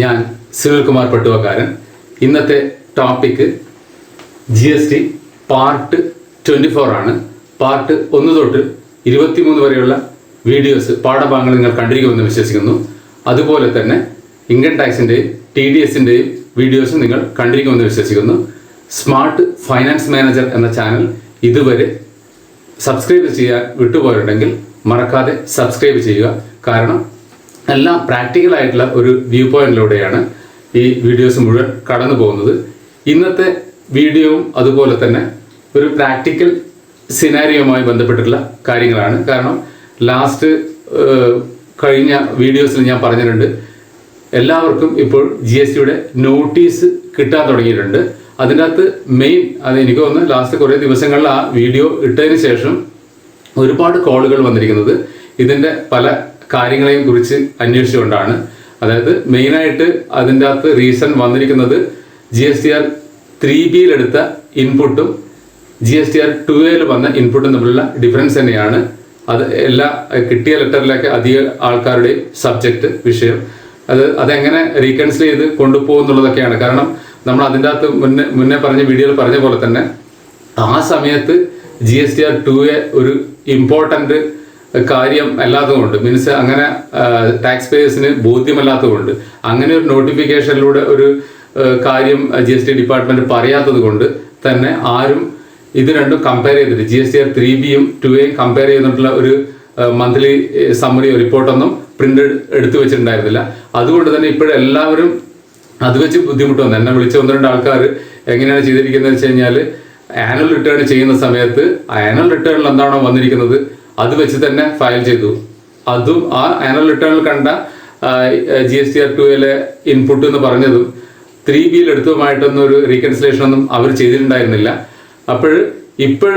ഞാൻ സുനിൽ കുമാർ പട്ടുവക്കാരൻ. ഇന്നത്തെ topic GST part 24 ആണ്. പാർട്ട് 1 തൊട്ട് 23 വരെയുള്ള വീഡിയോസ് പാഠഭാഗങ്ങൾ നിങ്ങൾ കണ്ടിരിക്കുമെന്ന് വിശ്വസിക്കുന്നു. അതുപോലെ തന്നെ ഇൻകം ടാക്സിൻ്റെയും TDSൻ്റെയും വീഡിയോസ് നിങ്ങൾ കണ്ടിരിക്കുമെന്ന് വിശ്വസിക്കുന്നു. സ്മാർട്ട് ഫൈനാൻസ് മാനേജർ എന്ന ചാനൽ ഇതുവരെ സബ്സ്ക്രൈബ് ചെയ്യാൻ വിട്ടുപോയിട്ടുണ്ടെങ്കിൽ മറക്കാതെ സബ്സ്ക്രൈബ് ചെയ്യുക. കാരണം എല്ലാം പ്രാക്ടിക്കലായിട്ടുള്ള ഒരു വ്യൂ പോയിന്റിലൂടെയാണ് ഈ വീഡിയോസ് മുഴുവൻ കടന്നു പോകുന്നത്. ഇന്നത്തെ വീഡിയോയും അതുപോലെ തന്നെ ഒരു പ്രാക്ടിക്കൽ സിനാരിയോയുമായി ബന്ധപ്പെട്ടിട്ടുള്ള കാര്യങ്ങളാണ്. കാരണം ലാസ്റ്റ് കഴിഞ്ഞ വീഡിയോസിൽ ഞാൻ പറഞ്ഞിട്ടുണ്ട്, എല്ലാവർക്കും ഇപ്പോൾ GSTയുടെ നോട്ടീസ് കിട്ടാൻ തുടങ്ങിയിട്ടുണ്ട്. അതിൻ്റെ അകത്ത് മെയിൻ അത് എനിക്ക് തോന്നുന്നു ലാസ്റ്റ് കുറേ ദിവസങ്ങളിൽ ആ വീഡിയോ ഇട്ടതിന് ശേഷം ഒരുപാട് കോളുകൾ വന്നിരിക്കുന്നത് ഇതിൻ്റെ പല കാര്യങ്ങളെയും കുറിച്ച് അന്വേഷിച്ചുകൊണ്ടാണ്. അതായത് മെയിനായിട്ട് അതിൻ്റെ അകത്ത് റീസൺ വന്നിരിക്കുന്നത് Gstr-3Bയിലെടുത്ത ഇൻപുട്ടും Gstr-2Aയിൽ വന്ന ഇൻപുട്ടും തമ്മിലുള്ള ഡിഫറൻസ് തന്നെയാണ്. അത് എല്ലാ കിട്ടിയ ലെറ്ററിലൊക്കെ അധിക ആൾക്കാരുടെയും സബ്ജക്റ്റ് വിഷയം. അതെങ്ങനെ റീകൺസിൽ ചെയ്ത് കൊണ്ടുപോകുന്നുള്ളതൊക്കെയാണ്. കാരണം നമ്മൾ അതിൻ്റെ അകത്ത് മുന്നേ പറഞ്ഞ വീഡിയോയിൽ പറഞ്ഞ പോലെ തന്നെ ആ സമയത്ത് Gstr-2A ഒരു ഇമ്പോർട്ടൻ്റ് കാര്യം അല്ലാത്തതുകൊണ്ട്, മീൻസ് അങ്ങനെ ടാക്സ് പേയേഴ്സിന് ബോധ്യമല്ലാത്തതുകൊണ്ട്, അങ്ങനെ ഒരു നോട്ടിഫിക്കേഷനിലൂടെ ഒരു കാര്യം GST ഡിപ്പാർട്ട്മെന്റ് പറയാത്തത് കൊണ്ട് തന്നെ ആരും ഇത് രണ്ടും കമ്പയർ ചെയ്തിട്ട് Gstr-3Bയും 2Aയും കമ്പയർ ചെയ്തിട്ടുള്ള ഒരു മന്ത്ലി സമ്മറി റിപ്പോർട്ടൊന്നും പ്രിന്റ് എടുത്തു വെച്ചിട്ടുണ്ടായിരുന്നില്ല. അതുകൊണ്ട് തന്നെ ഇപ്പോഴെല്ലാവരും അത് വെച്ച് ബുദ്ധിമുട്ട് വന്നു. എന്നെ വിളിച്ച് 1-2 ആൾക്കാർ എങ്ങനെയാണ് ചെയ്തിരിക്കുന്നത് വെച്ച് കഴിഞ്ഞാൽ, ആനുവൽ റിട്ടേൺ ചെയ്യുന്ന സമയത്ത് ആനുവൽ റിട്ടേണിൽ എന്താണോ വന്നിരിക്കുന്നത് അത് വെച്ച് തന്നെ ഫയൽ ചെയ്തു. അതും ആ ആനുവൽ റിട്ടേണിൽ കണ്ട Gstr-2Aയിലെ ഇൻപുട്ട് എന്ന് പറഞ്ഞതും 3Bയിൽ എടുത്തതുമായിട്ടൊന്നും ഒരു റീകൺസിലേഷൻ ഒന്നും അവർ ചെയ്തിട്ടുണ്ടായിരുന്നില്ല. ഇപ്പോൾ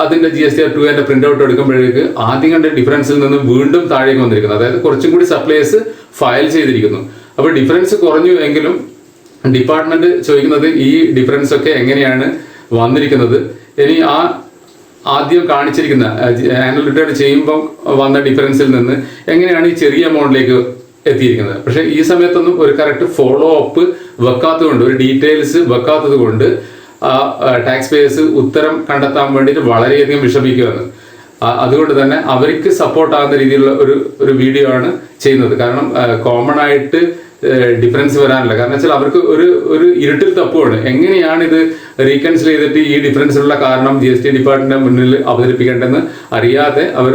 അതിൻ്റെ Gstr-2Aൻ്റെ പ്രിന്റ് ഔട്ട് എടുക്കുമ്പോഴേക്ക് ആദ്യം കണ്ട ഡിഫറൻസിൽ നിന്ന് വീണ്ടും താഴേക്ക് വന്നിരിക്കുന്നു. അതായത് കുറച്ചും കൂടി സപ്ലൈസ് ഫയൽ ചെയ്തിരിക്കുന്നു. അപ്പോൾ ഡിഫറൻസ് കുറഞ്ഞു എങ്കിലും ഡിപ്പാർട്ട്മെന്റ് ചോദിക്കുന്നത് ഈ ഡിഫറൻസ് ഒക്കെ എങ്ങനെയാണ് വന്നിരിക്കുന്നത്, ഇനി ആ ആദ്യം കാണിച്ചിരിക്കുന്ന ആനുവൽ റിട്ടേൺ ചെയ്യുമ്പോൾ വന്ന ഡിഫറൻസിൽ നിന്ന് എങ്ങനെയാണ് ഈ ചെറിയ എമൗണ്ടിലേക്ക് എത്തിയിരിക്കുന്നത്. പക്ഷേ ഈ സമയത്തൊന്നും ഒരു കറക്റ്റ് ഫോളോ അപ്പ് വെക്കാത്തത് കൊണ്ട്, ഒരു ഡീറ്റെയിൽസ് വെക്കാത്തത് കൊണ്ട് ടാക്സ് പേയേഴ്സ് ഉത്തരം കണ്ടെത്താൻ വേണ്ടിയിട്ട് വളരെയധികം വിഷമിക്കുകയാണ്. അതുകൊണ്ട് തന്നെ അവർക്ക് സപ്പോർട്ട് ആകുന്ന രീതിയിലുള്ള ഒരു വീഡിയോ ആണ് ചെയ്യുന്നത്. കാരണം കോമൺ ആയിട്ട് ഡിഫറൻസ് വരാനില്ല. കാരണം വെച്ചാൽ അവർക്ക് ഒരു ഇരുട്ടിൽ തപ്പുവാണ്. എങ്ങനെയാണ് ഇത് റീകൺസിൽ ചെയ്തിട്ട് ഈ ഡിഫറൻസിലുള്ള കാരണം GST ഡിപ്പാർട്ട്മെന്റിന്റെ മുന്നിൽ അവതരിപ്പിക്കേണ്ടതെന്ന് അറിയാതെ അവർ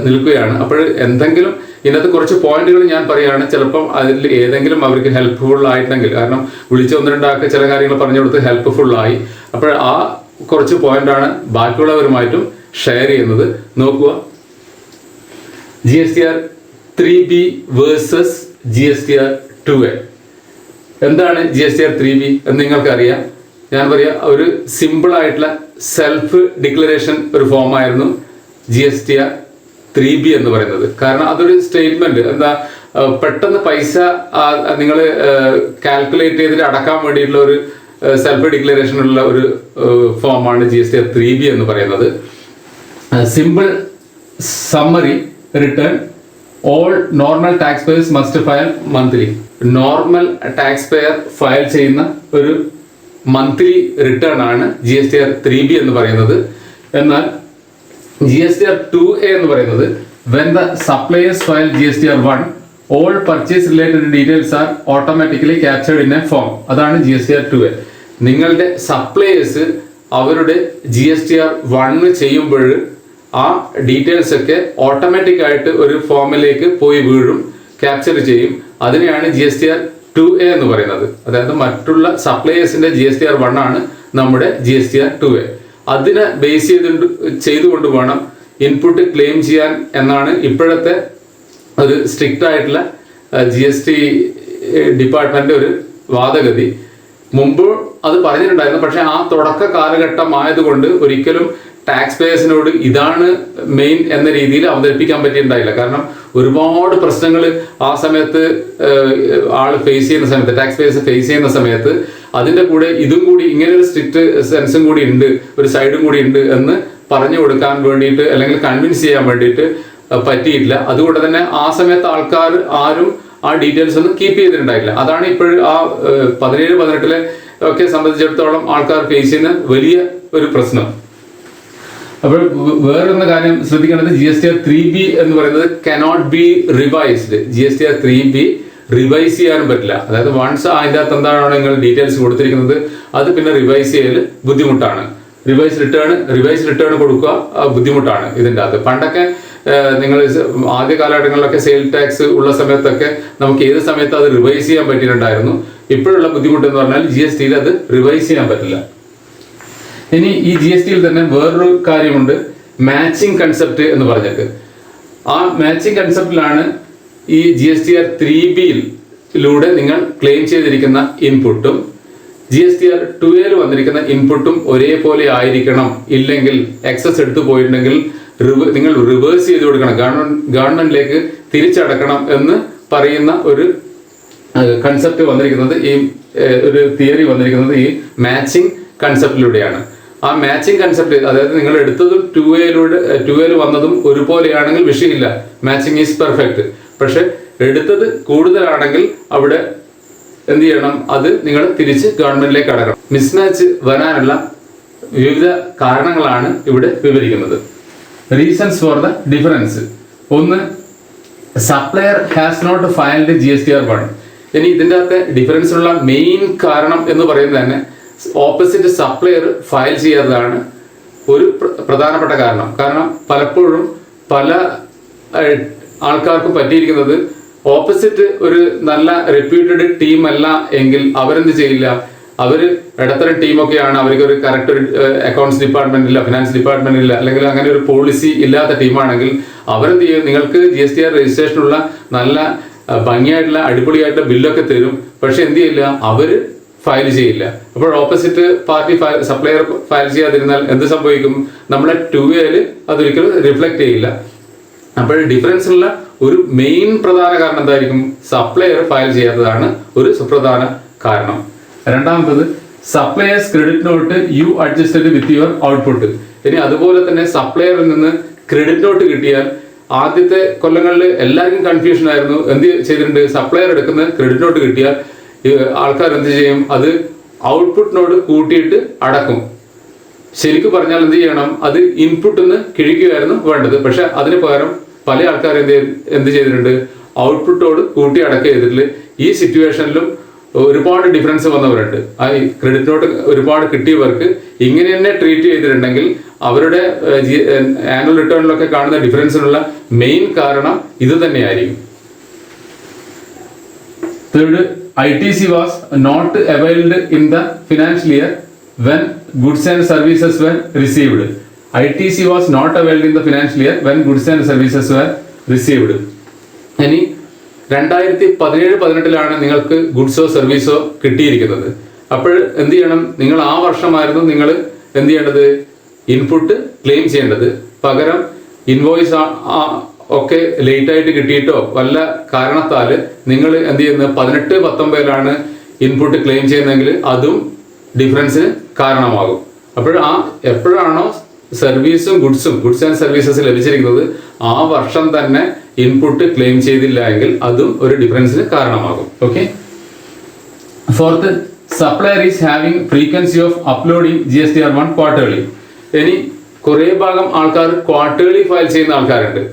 നിൽക്കുകയാണ്. അപ്പോൾ എന്തെങ്കിലും ഇതിനകത്ത് കുറച്ച് പോയിന്റുകൾ ഞാൻ പറയുകയാണ്. ചിലപ്പം അതിൽ ഏതെങ്കിലും അവർക്ക് ഹെൽപ്ഫുൾ ആയിട്ടെങ്കിൽ, കാരണം വിളിച്ച് 1-2 ആൾക്ക് ചില കാര്യങ്ങൾ പറഞ്ഞു കൊടുത്ത് ഹെൽപ്ഫുൾ ആയി. അപ്പോൾ ആ കുറച്ച് പോയിന്റാണ് ബാക്കിയുള്ളവരുമായിട്ടും ഷെയർ ചെയ്യുന്നത്. നോക്കുക, Gstr-3B വേഴ്സസ് Gstr-2A. എന്താണ് Gstr-3B എന്ന് നിങ്ങൾക്കറിയാം. ഞാൻ പറയാം, ഒരു സിമ്പിൾ ആയിട്ടുള്ള സെൽഫ് ഡിക്ലറേഷൻ ഒരു ഫോമായിരുന്നു Gstr-3B എന്ന് പറയുന്നത്. കാരണം അതൊരു സ്റ്റേറ്റ്മെന്റ്, എന്താ പെട്ടെന്ന് പൈസ നിങ്ങൾ കാൽക്കുലേറ്റ് ചെയ്തിട്ട് അടക്കാൻ വേണ്ടിയിട്ടുള്ള ഒരു സെൽഫ് ഡിക്ലറേഷനുള്ള ഒരു ഫോമാണ് Gstr-3B എന്ന് പറയുന്നത്. Simple summary return all normal tax payers must file monthly. Normal tax pair file ചെയ്യുന്ന ഒരു മന്ത്ലി റിട്ടേൺ ആണ് Gstr-3B എന്ന് പറയുന്നത്. എന്നാൽ Gstr-2A എന്ന് പറയുന്നത് when the suppliers file Gstr-1 all purchase related details are automatically captured in a form. അതാണ് Gstr-2A. നിങ്ങളുടെ സപ്ലയേഴ്സ് അവരുടെ Gstr-1 ചെയ്യുമ്പോൾ ആ ഡീറ്റെയിൽസ് ഒക്കെ ഓട്ടോമാറ്റിക് ആയിട്ട് ഒരു ഫോമിലേക്ക് പോയി വീഴും, ക്യാപ്ചർ ചെയ്യും. അതിനെയാണ് Gstr-2A എന്ന് പറയുന്നത്. അതായത് മറ്റുള്ള സപ്ലയേഴ്സിന്റെ Gstr-1 ആണ് നമ്മുടെ Gstr-2A. അതിനെ ബേസ് ചെയ്തുകൊണ്ട് വേണം ഇൻപുട്ട് ക്ലെയിം ചെയ്യാൻ എന്നാണ് ഇപ്പോഴത്തെ ഒരു സ്ട്രിക്റ്റ് ആയിട്ടുള്ള GST ഡിപ്പാർട്ട്മെന്റ് ഒരു വാദഗതി. മുമ്പ് അത് പറഞ്ഞിട്ടുണ്ടായിരുന്നു, പക്ഷെ ആ തുടക്ക കാലഘട്ടം ആയതുകൊണ്ട് ഒരിക്കലും ടാക്സ് പേയേഴ്സിനോട് ഇതാണ് മെയിൻ എന്ന രീതിയിൽ അവതരിപ്പിക്കാൻ പറ്റിയിട്ടുണ്ടായില്ല. കാരണം ഒരുപാട് പ്രശ്നങ്ങൾ ആ സമയത്ത് ഫേസ് ചെയ്യുന്ന സമയത്ത്, ടാക്സ് പേയേഴ്സ് ഫേസ് ചെയ്യുന്ന സമയത്ത് അതിൻ്റെ കൂടെ ഇതും കൂടി ഇങ്ങനെ ഒരു സ്ട്രിക്റ്റ് സെൻസും കൂടി ഉണ്ട്, ഒരു സൈഡും കൂടി ഉണ്ട് എന്ന് പറഞ്ഞു കൊടുക്കാൻ വേണ്ടിയിട്ട് അല്ലെങ്കിൽ കൺവിൻസ് ചെയ്യാൻ വേണ്ടിയിട്ട് പറ്റിയിട്ടില്ല. അതുകൊണ്ട് തന്നെ ആ സമയത്ത് ആൾക്കാർ ആരും ആ ഡീറ്റെയിൽസ് ഒന്നും കീപ്പ് ചെയ്തിട്ടുണ്ടായില്ല. അതാണ് ഇപ്പോഴും ആ 17-18 ഒക്കെ സംബന്ധിച്ചിടത്തോളം ആൾക്കാർ ഫേസ് ചെയ്യുന്ന വലിയ ഒരു പ്രശ്നം. അപ്പോൾ വേറൊരു കാര്യം ശ്രദ്ധിക്കേണ്ടത് GSTR-3B എന്ന് പറയുന്നത് cannot be revised. GSTR-3B revise ചെയ്യാനും പറ്റില്ല. അതായത് വൺസ് അതിൻ്റെ അകത്ത് എന്താണോ നിങ്ങൾ ഡീറ്റെയിൽസ് കൊടുത്തിരിക്കുന്നത് അത് പിന്നെ റിവൈസ് ചെയ്യൽ ബുദ്ധിമുട്ടാണ്. റിവൈസ് റിട്ടേൺ കൊടുക്കുക ബുദ്ധിമുട്ടാണ് ഇതിൻ്റെ അകത്ത്. പണ്ടൊക്കെ നിങ്ങൾ ആദ്യ കാലഘട്ടങ്ങളിലൊക്കെ സെയിൽ ടാക്സ് ഉള്ള സമയത്തൊക്കെ നമുക്ക് ഏത് സമയത്ത് അത് റിവൈസ് ചെയ്യാൻ പറ്റിയിട്ടുണ്ടായിരുന്നു. ഇപ്പോഴുള്ള ബുദ്ധിമുട്ട് എന്ന് പറഞ്ഞാൽ GSTയിൽ അത് റിവൈസ് ചെയ്യാൻ പറ്റില്ല. ഇനി ഈ GSTയിൽ തന്നെ വേറൊരു കാര്യമുണ്ട്, മാച്ചിങ് കൺസെപ്റ്റ് എന്ന് പറഞ്ഞിട്ട്. ആ മാച്ചിങ് കൺസെപ്റ്റിലാണ് ഈ GSTR-3Bയിലൂടെ നിങ്ങൾ ക്ലെയിം ചെയ്തിരിക്കുന്ന ഇൻപുട്ടും GSTR-2A വന്നിരിക്കുന്ന ഇൻപുട്ടും ഒരേപോലെ ആയിരിക്കണം. ഇല്ലെങ്കിൽ എക്സസ് എടുത്തു പോയിട്ടുണ്ടെങ്കിൽ നിങ്ങൾ റിവേഴ്സ് ചെയ്ത് കൊടുക്കണം, ഗവൺമെന്റിലേക്ക് തിരിച്ചടക്കണം എന്ന് പറയുന്ന ഒരു കൺസെപ്റ്റ് വന്നിരിക്കുന്നത്, ഈ ഒരു തിയറി വന്നിരിക്കുന്നത് ഈ മാച്ചിങ് കൺസെപ്റ്റിലൂടെയാണ്. ആ മാച്ചിങ് കൺസെപ്റ്റ്, അതായത് നിങ്ങൾ എടുത്തതും 2A വന്നതും ഒരുപോലെയാണെങ്കിൽ വിഷയമില്ല, മാച്ചിങ് ഈസ് പെർഫെക്റ്റ്. പക്ഷെ എടുത്തത് കൂടുതലാണെങ്കിൽ അവിടെ എന്ത് ചെയ്യണം, അത് നിങ്ങൾ തിരിച്ച് ഗവൺമെന്റിലേക്ക് അടക്കണം. മിസ്മാച്ച് വരാനുള്ള വിവിധ കാരണങ്ങളാണ് ഇവിടെ വിവരിക്കുന്നത്. Reasons for the difference. ഒന്ന്, supplier has not filed GSTR-1. ഇനി ഇതിൻ്റെ അകത്തെ ഡിഫറൻസിനുള്ള മെയിൻ കാരണം എന്ന് പറയുന്നത് തന്നെ ഓപ്പോസിറ്റ് സപ്ലയർ ഫയൽ ചെയ്യാത്തതാണ് ഒരു പ്രധാനപ്പെട്ട കാരണം. കാരണം പലപ്പോഴും പല ആൾക്കാർക്കും പറ്റിയിരിക്കുന്നത് ഓപ്പോസിറ്റ് ഒരു നല്ല റെപ്യൂട്ടഡ് ടീം അല്ല എങ്കിൽ അവരെന്ത് ചെയ്യില്ല, അവര് ഇടത്തരം ടീമൊക്കെയാണ്, അവർക്ക് ഒരു കറക്റ്റ് ഒരു അക്കൗണ്ട്സ് ഡിപ്പാർട്ട്മെന്റ് ഇല്ല, ഫിനാൻസ് ഡിപ്പാർട്ട്മെന്റ് ഇല്ല, അല്ലെങ്കിൽ അങ്ങനെ ഒരു പോളിസി ഇല്ലാത്ത ടീമാണെങ്കിൽ അവരെന്ത് ചെയ്യും, നിങ്ങൾക്ക് GSTR രജിസ്ട്രേഷനുള്ള നല്ല ഭംഗിയായിട്ടുള്ള അടിപൊളിയായിട്ടുള്ള ബില്ലൊക്കെ തരും. പക്ഷെ എന്ത് ചെയ്യില്ല, അവര് ഫയൽ ചെയ്യില്ല. അപ്പോൾ ഓപ്പോസിറ്റ് പാർട്ടി സപ്ലയർ ഫയൽ ചെയ്യാതിരുന്നാൽ എന്ത് സംഭവിക്കും, നമ്മളെ 2Aയിൽ അതൊരിക്കലും റിഫ്ലക്ട് ചെയ്യില്ല. അപ്പോൾ ഡിഫറൻസ് ഉള്ള ഒരു മെയിൻ പ്രധാന കാരണം എന്തായിരിക്കും, സപ്ലയർ ഫയൽ ചെയ്യാത്തതാണ് ഒരു സുപ്രധാന കാരണം. രണ്ടാമത്തത്, suppliers credit note you adjusted with your output. ഇനി അതുപോലെ തന്നെ സപ്ലയറിൽ നിന്ന് ക്രെഡിറ്റ് നോട്ട് കിട്ടിയാൽ ആദ്യത്തെ കൊല്ലങ്ങളിൽ എല്ലാവർക്കും കൺഫ്യൂഷൻ ആയിരുന്നു. എന്ത് ചെയ്തിട്ടുണ്ട്, സപ്ലയർ എടുക്കുന്ന ക്രെഡിറ്റ് നോട്ട് കിട്ടിയാൽ ആൾക്കാർ എന്ത് ചെയ്യും, അത് ഔട്ട്പുട്ടിനോട് കൂട്ടിയിട്ട് അടക്കും. ശരിക്കും പറഞ്ഞാൽ എന്ത് ചെയ്യണം, അത് ഇൻപുട്ടിന്ന് കിഴിക്കുകയായിരുന്നു വേണ്ടത്. പക്ഷെ അതിന് പകരം പല ആൾക്കാർ എന്ത് ചെയ്തിട്ടുണ്ട്, ഔട്ട്പുട്ടോട് കൂട്ടി അടക്കം ചെയ്തിട്ടില്ല. ഈ സിറ്റുവേഷനിലും ഒരുപാട് ഡിഫറൻസ് വന്നവരുണ്ട്. ആ ക്രെഡിറ്റ് നോട്ട് ഒരുപാട് കിട്ടിയവർക്ക് ഇങ്ങനെ തന്നെ ട്രീറ്റ് ചെയ്തിട്ടുണ്ടെങ്കിൽ അവരുടെ ആനുവൽ റിട്ടേണിലൊക്കെ കാണുന്ന ഡിഫറൻസിനുള്ള മെയിൻ കാരണം ഇത് തന്നെയായിരിക്കും. Third, ITC was not availed in the financial year when goods and services were received. ITC was not availed in the financial year when goods and services were received. ഇനി 2017-18 നിങ്ങൾക്ക് ഗുഡ്സോ സർവീസോ കിട്ടിയിരിക്കുന്നത്. അപ്പോൾ എന്ത് ചെയ്യണം, നിങ്ങൾ ആ വർഷമായിരുന്നു നിങ്ങൾ എന്ത് ചെയ്യേണ്ടത്, ഇൻപുട്ട് ക്ലെയിം ചെയ്യേണ്ടത്. പകരം ഇൻവോയ്സ് ഒക്കെ ലേറ്റ് ആയിട്ട് കിട്ടിയിട്ടോ വല്ല കാരണത്താൽ നിങ്ങൾ എന്ത് ചെയ്യുന്നത് 18-19 ഇൻപുട്ട് ക്ലെയിം ചെയ്യുന്നതെങ്കിൽ അതും ഡിഫറൻസിന് കാരണമാകും. അപ്പോൾ എപ്പോഴാണോ സർവീസും ഗുഡ്സ് ആൻഡ് സർവീസസ് ലഭിച്ചിരിക്കുന്നത് ആ വർഷം തന്നെ ഇൻപുട്ട് ക്ലെയിം ചെയ്തില്ല എങ്കിൽ അതും ഒരു ഡിഫറൻസിന് കാരണമാകും. Okay. Fourth, supplier is having frequency of uploading GSTR-1 quarterly. ഇനി കുറേ ഭാഗം ആൾക്കാർ ക്വാർട്ടേർലി ഫയൽ ചെയ്യുന്ന ആൾക്കാരുണ്ട്.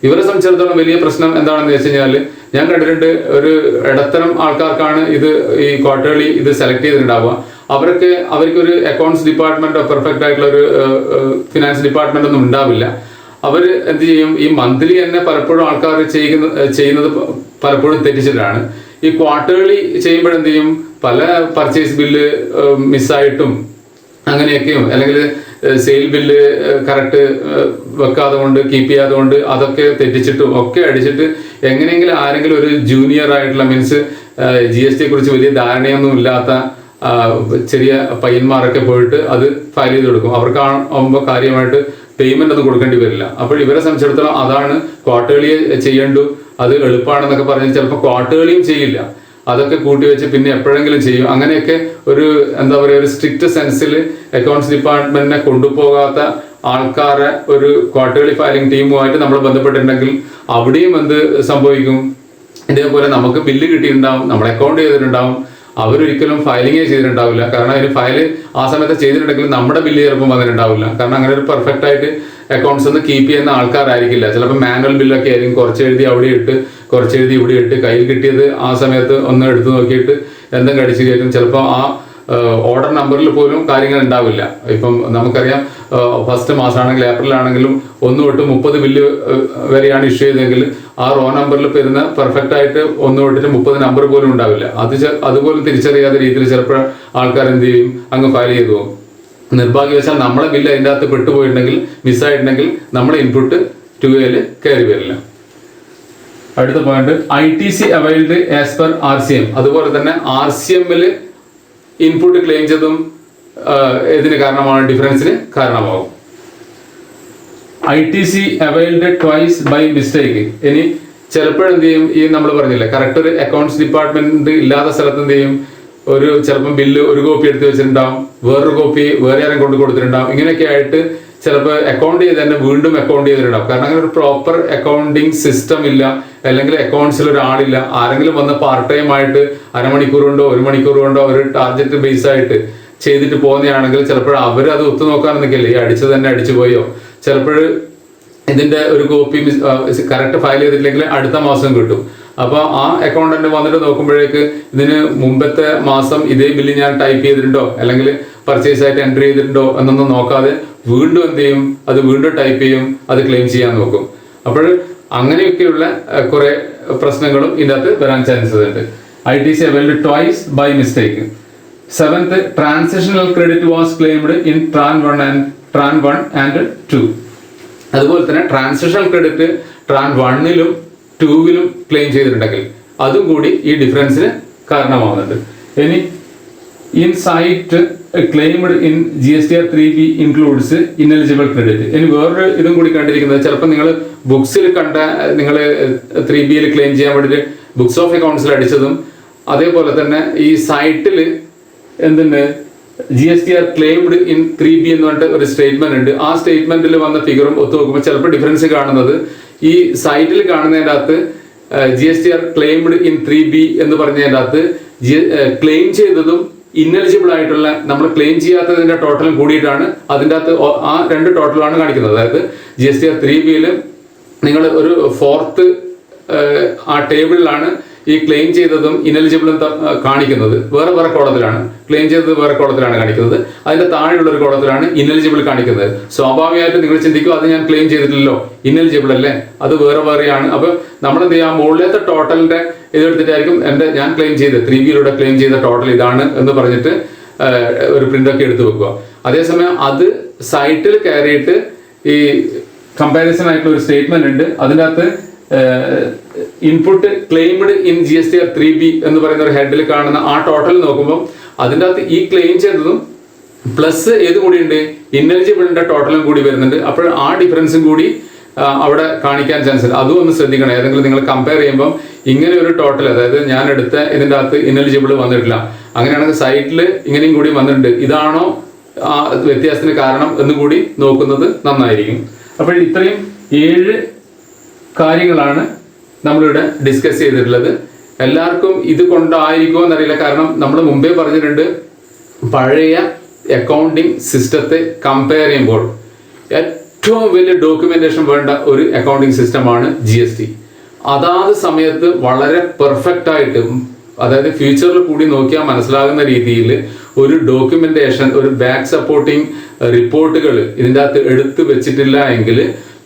ഇവരെ സംബന്ധിച്ചിടത്തോളം വലിയ പ്രശ്നം എന്താണെന്ന് വെച്ച് കഴിഞ്ഞാൽ, ഞാൻ കണ്ടിട്ടുണ്ട് ഒരു ഇടത്തരം ആൾക്കാർക്കാണ് ഇത് ഈ ക്വാർട്ടേർലി ഇത് സെലക്ട് ചെയ്തിട്ടുണ്ടാവുക. അവർക്കൊരു അക്കൗണ്ട്സ് ഡിപ്പാർട്ട്മെന്റോ പെർഫെക്റ്റ് ആയിട്ടുള്ള ഒരു ഫിനാൻസ് ഡിപ്പാർട്ട്മെന്റ് ഒന്നും ഉണ്ടാവില്ല. അവർ എന്ത് ചെയ്യും, ഈ മന്ത്ലി തന്നെ പലപ്പോഴും ആൾക്കാർ ചെയ്യുന്നത് പലപ്പോഴും തെറ്റിച്ചിട്ടാണ്. ഈ ക്വാർട്ടേർലി ചെയ്യുമ്പോഴെന്ത് ചെയ്യും, പല പർച്ചേസ് ബില്ല് മിസ്സായിട്ടും അങ്ങനെയൊക്കെയും, അല്ലെങ്കിൽ സെയിൽ ബില്ല് കറക്റ്റ് വെക്കാതെ കൊണ്ട് കീപ്പ് ചെയ്യാതെ കൊണ്ട് അതൊക്കെ തെറ്റിച്ചിട്ടും ഒക്കെ അടിച്ചിട്ട് എങ്ങനെയെങ്കിലും ആരെങ്കിലും ഒരു ജൂനിയർ ആയിട്ടുള്ള മീൻസ് GSTയെ കുറിച്ച് വലിയ ധാരണയൊന്നും ഇല്ലാത്ത ചെറിയ പയ്യന്മാരൊക്കെ പോയിട്ട് അത് ഫയൽ ചെയ്ത് കൊടുക്കും. അവർക്കാകുമ്പോൾ കാര്യമായിട്ട് പേയ്മെന്റ് ഒന്നും കൊടുക്കേണ്ടി വരില്ല. അപ്പോൾ ഇവരെ സംബന്ധിച്ചിടത്തോളം അതാണ് ക്വാർട്ടേർലി ചെയ്യേണ്ടു, അത് എളുപ്പമാണെന്നൊക്കെ പറഞ്ഞ് ചിലപ്പോൾ ക്വാർട്ടേർലിയും ചെയ്യില്ല, അതൊക്കെ കൂട്ടി വെച്ച് പിന്നെ എപ്പോഴെങ്കിലും ചെയ്യും. അങ്ങനെയൊക്കെ ഒരു എന്താ പറയുക, ഒരു സ്ട്രിക്റ്റ് സെൻസിൽ അക്കൗണ്ട്സ് ഡിപ്പാർട്ട്മെന്റിനെ കൊണ്ടുപോകാത്ത ആൾക്കാരെ ഒരു ക്വാർട്ടേർലി ഫയലിംഗ് ടീമുമായിട്ട് നമ്മൾ ബന്ധപ്പെട്ടിട്ടുണ്ടെങ്കിൽ അവിടെയും എന്ത് സംഭവിക്കും, ഇതേപോലെ നമുക്ക് ബില്ല് കിട്ടിയിട്ടുണ്ടാവും, നമ്മൾ അക്കൗണ്ട് ചെയ്തിട്ടുണ്ടാവും, അവരൊരിക്കലും ഫയലിങ്ങേ ചെയ്തിട്ടുണ്ടാവില്ല. കാരണം അതിന് ഫയൽ ആ സമയത്ത് ചെയ്തിട്ടുണ്ടെങ്കിൽ നമ്മുടെ ബില്ല് ചിലപ്പം വന്നിട്ടുണ്ടാവില്ല. കാരണം അങ്ങനെ ഒരു പെർഫെക്റ്റ് ആയിട്ട് അക്കൗണ്ട്സ് ഒന്ന് കീപ്പ് ചെയ്യുന്ന ആൾക്കാരായിരിക്കില്ല. ചിലപ്പോൾ മാനുവൽ ബില്ലൊക്കെ ആയിരിക്കും, കുറച്ച് എഴുതി അവിടെ ഇട്ട് കുറച്ച് എഴുതി ഇവിടെ ഇട്ട് കയ്യിൽ കിട്ടിയത് ആ സമയത്ത് ഒന്ന് എടുത്ത് നോക്കിയിട്ട് എന്തെങ്കിലും അടിച്ചു കയറ്റും. ചിലപ്പോൾ ആ ഓർഡർ നമ്പറിൽ പോലും കാര്യങ്ങൾ ഉണ്ടാവില്ല. ഇപ്പം നമുക്കറിയാം ഫസ്റ്റ് മാസമാണെങ്കിൽ ഏപ്രിലാണെങ്കിലും 1 തൊട്ട് 30 ബില്ല് വരെയാണ് ഇഷ്യൂ ചെയ്തതെങ്കിൽ ആ റോ നമ്പറിൽ വരുന്ന പെർഫെക്റ്റ് ആയിട്ട് 1 തൊട്ടിട്ട് 30 നമ്പർ പോലും ഉണ്ടാവില്ല. അതുപോലും തിരിച്ചറിയാത്ത രീതിയിൽ ചിലപ്പോൾ ആൾക്കാർ എന്ത് ചെയ്യും, അങ്ങ് ഫയൽ ചെയ്തു പോകും. നിർഭാഗ്യവശാൽ നമ്മളെ ബില്ല് അതിൻ്റെ അകത്ത് പെട്ടുപോയിട്ടുണ്ടെങ്കിൽ, മിസ്സായിട്ടുണ്ടെങ്കിൽ നമ്മുടെ ഇൻപുട്ട് 2A കയറി വരില്ല. അടുത്ത point ITC availed as per RCM. അതുപോലെ തന്നെ RCM ഇൻപുട്ട് ക്ലെയിം ചെയ്തും ഇതിന് കാരണമാണ്, ഡിഫറൻസിന് കാരണമാകും. ITC availed twice by mistake. ഇനി ചിലപ്പോഴെന്ത് ചെയ്യും, ഈ നമ്മൾ പറഞ്ഞില്ലേ കറക്റ്റ് ഒരു അക്കൗണ്ട്സ് ഡിപ്പാർട്ട്മെന്റ് ഇല്ലാത്ത സ്ഥലത്ത് എന്ത് ചെയ്യും, ചിലപ്പം ബില്ല് ഒരു കോപ്പി എടുത്ത് വെച്ചിട്ടുണ്ടാവും, വേറൊരു കോപ്പി വേറെ ആരും കൊണ്ട് കൊടുത്തിട്ടുണ്ടാവും. ഇങ്ങനെയൊക്കെ ആയിട്ട് ചിലപ്പോൾ അക്കൗണ്ട് ചെയ്ത് തന്നെ വീണ്ടും അക്കൗണ്ട് ചെയ്തിട്ടുണ്ടാവും. കാരണം അങ്ങനെ ഒരു പ്രോപ്പർ അക്കൗണ്ടിങ് സിസ്റ്റം ഇല്ല, അല്ലെങ്കിൽ അക്കൗണ്ട്സിൽ ഒരാളില്ല. ആരെങ്കിലും വന്ന് പാർട്ട് ടൈം ആയിട്ട് അരമണിക്കൂർ കൊണ്ടോ 1 മണിക്കൂർ കൊണ്ടോ ഒരു ടാർഗറ്റ് ബേസ് ആയിട്ട് ചെയ്തിട്ട് പോകുന്നതാണെങ്കിൽ ചിലപ്പോൾ അവർ അത് ഒത്തുനോക്കാൻ നിൽക്കില്ല, ഈ അടിച്ചത് തന്നെ അടിച്ചു പോയോ, ചിലപ്പോൾ ഇതിന്റെ ഒരു കോപ്പി കറക്റ്റ് ഫയൽ ചെയ്തിട്ടില്ലെങ്കിൽ അടുത്ത മാസം കിട്ടും. അപ്പോൾ ആ അക്കൗണ്ടന്റ് വന്നിട്ട് നോക്കുമ്പോഴേക്ക് ഇതിന് മുമ്പത്തെ മാസം ഇതേ ബില്ല് ഞാൻ ടൈപ്പ് ചെയ്തിട്ടുണ്ടോ അല്ലെങ്കിൽ പർച്ചേസ് ആയിട്ട് എൻട്രി ചെയ്തിട്ടുണ്ടോ എന്നൊന്നും നോക്കാതെ വീണ്ടും എന്ത് ചെയ്യും, അത് വീണ്ടും ടൈപ്പ് ചെയ്യും, അത് ക്ലെയിം ചെയ്യാൻ നോക്കും. അപ്പോൾ അങ്ങനെയൊക്കെയുള്ള കുറെ പ്രശ്നങ്ങളും ഇതിനകത്ത് വരാൻ ചാൻസസ് ഉണ്ട്. ITC availed twice by mistake. 7th, transactional credit was claimed in TRAN 1 and 2. അതുപോലെ തന്നെ ട്രാൻസാക്ഷണൽ ക്രെഡിറ്റ് ട്രാൻ 1ലും 2ലും ക്ലെയിം ചെയ്തിട്ടുണ്ടെങ്കിൽ അതും കൂടി ഈ ഡിഫറൻസിന് കാരണമാകുന്നുണ്ട്. ഇനി in site claimed in Gstr-3B includes ineligible credit. ഇനി വേറൊരു ഇതും കൂടി കണ്ടിരിക്കുന്നത്, ചിലപ്പോൾ നിങ്ങൾ ബുക്സിൽ കണ്ട നിങ്ങൾ 3Bയിൽ ക്ലെയിം ചെയ്യാൻ വേണ്ടിയിട്ട് ബുക്സ് ഓഫ് അക്കൗണ്ട്സിൽ അടിച്ചതും, അതേപോലെ തന്നെ ഈ സൈറ്റിൽ എന്തുണ്ട് GSTR ക്ലെയിംഡ് ഇൻ 3B എന്ന് പറഞ്ഞിട്ട് ഒരു സ്റ്റേറ്റ്മെന്റ് ഉണ്ട്. ആ സ്റ്റേറ്റ്മെന്റിൽ വന്ന ഫിഗറും ഒത്തു നോക്കുമ്പോൾ ചിലപ്പോൾ ഡിഫറൻസ് കാണുന്നത് ഈ സൈറ്റിൽ കാണുന്നതിൻ്റെ അകത്ത് GSTR ക്ലെയിംഡ് ഇൻ 3B എന്ന് പറഞ്ഞതിൻ്റെ അകത്ത് ക്ലെയിം ചെയ്തതും ഇൻഎലിജിബിൾ ആയിട്ടുള്ള നമ്മൾ ക്ലെയിം ചെയ്യാത്തതിന്റെ ടോട്ടലും കൂടിയിട്ടാണ് അതിൻ്റെ അകത്ത് ആ 2 ടോട്ടലാണ് കാണിക്കുന്നത്. അതായത് Gstr-3Bയിൽ നിങ്ങൾ ഒരു 4th ആ ടേബിളിലാണ് ഈ ക്ലെയിം ചെയ്തതും ഇൻഎലിജിബിളും കാണിക്കുന്നത്. വേറെ കോളത്തിലാണ് ക്ലെയിം ചെയ്തത്, വേറെ കോളത്തിലാണ് കാണിക്കുന്നത്. അതിന്റെ താഴെയുള്ള ഒരു കോളത്തിലാണ് ഇൻഎലിജിബിൾ കാണിക്കുന്നത്. സ്വാഭാവികമായിട്ട് നിങ്ങൾ ചിന്തിക്കും, അത് ഞാൻ ക്ലെയിം ചെയ്തിട്ടില്ലല്ലോ, ഇൻഎലിജിബിൾ അല്ലേ, അത് വേറെയാണ്. അപ്പൊ നമ്മൾ എന്ത് ചെയ്യാം, മുകളിലത്തെ ടോട്ടലിന്റെ ഇതെടുത്തിട്ടായിരിക്കും ഞാൻ ക്ലെയിം ചെയ്ത് 3Bയിലൂടെ ക്ലെയിം ചെയ്ത ടോട്ടൽ ഇതാണ് എന്ന് പറഞ്ഞിട്ട് ഒരു പ്രിന്റ് ഒക്കെ എടുത്തു വെക്കുക. അതേസമയം അത് സൈറ്റിൽ കയറിയിട്ട് ഈ കമ്പാരിസൺ ആയിട്ടുള്ള ഒരു സ്റ്റേറ്റ്മെന്റ് ഉണ്ട്. അതിൻ്റെ അകത്ത് ഇൻപുട്ട് ക്ലെയിംഡ് ഇൻ Gstr-3B എന്ന് പറയുന്ന ഒരു ഹെഡിൽ കാണുന്ന ആ ടോട്ടൽ നോക്കുമ്പോൾ അതിൻ്റെ അകത്ത് ഈ ക്ലെയിം ചെയ്തതും പ്ലസ് ഏത് കൂടി ഉണ്ട്, ഇൻഎലിജിബിളിന്റെ ടോട്ടലും കൂടി വരുന്നുണ്ട്. അപ്പോൾ ആ ഡിഫറൻസും കൂടി അവിടെ കാണിക്കാൻ ചാൻസ് ഉണ്ട്. അതും ഒന്ന് ശ്രദ്ധിക്കണം. ഏതെങ്കിലും നിങ്ങൾ കമ്പയർ ചെയ്യുമ്പോൾ ഇങ്ങനെ ഒരു ടോട്ടൽ, അതായത് ഞാൻ എടുത്ത ഇതിൻ്റെ അകത്ത് ഇൻഎലിജിബിൾ വന്നിട്ടില്ല, അങ്ങനെയാണെങ്കിൽ സൈറ്റിൽ ഇങ്ങനെയും കൂടി വന്നിട്ടുണ്ട്, ഇതാണോ ആ വ്യത്യാസത്തിന് കാരണം എന്ന് കൂടി നോക്കുന്നത് നന്നായിരിക്കും. അപ്പോൾ ഇത്രയും 7 കാര്യങ്ങളാണ് നമ്മളിവിടെ ഡിസ്കസ് ചെയ്തിട്ടുള്ളത്. എല്ലാവർക്കും ഇത് കൊണ്ടായിരിക്കുമോ എന്നറിയില്ല. കാരണം നമ്മൾ മുമ്പേ പറഞ്ഞിട്ടുണ്ട്, പഴയ അക്കൗണ്ടിങ് സിസ്റ്റത്തെ കമ്പയർ ചെയ്യുമ്പോൾ ഏറ്റവും വലിയ ഡോക്യുമെന്റേഷൻ വേണ്ട ഒരു അക്കൗണ്ടിങ് സിസ്റ്റമാണ് GST. അതാത് സമയത്ത് വളരെ പെർഫെക്റ്റ് ആയിട്ട്, അതായത് ഫ്യൂച്ചറിൽ കൂടി നോക്കിയാൽ മനസ്സിലാകുന്ന രീതിയിൽ ഒരു ഡോക്യുമെന്റേഷൻ, ഒരു ബാക്ക് സപ്പോർട്ടിങ് റിപ്പോർട്ടുകൾ ഇതിൻ്റെ അകത്ത് എടുത്തു വെച്ചിട്ടില്ല എങ്കിൽ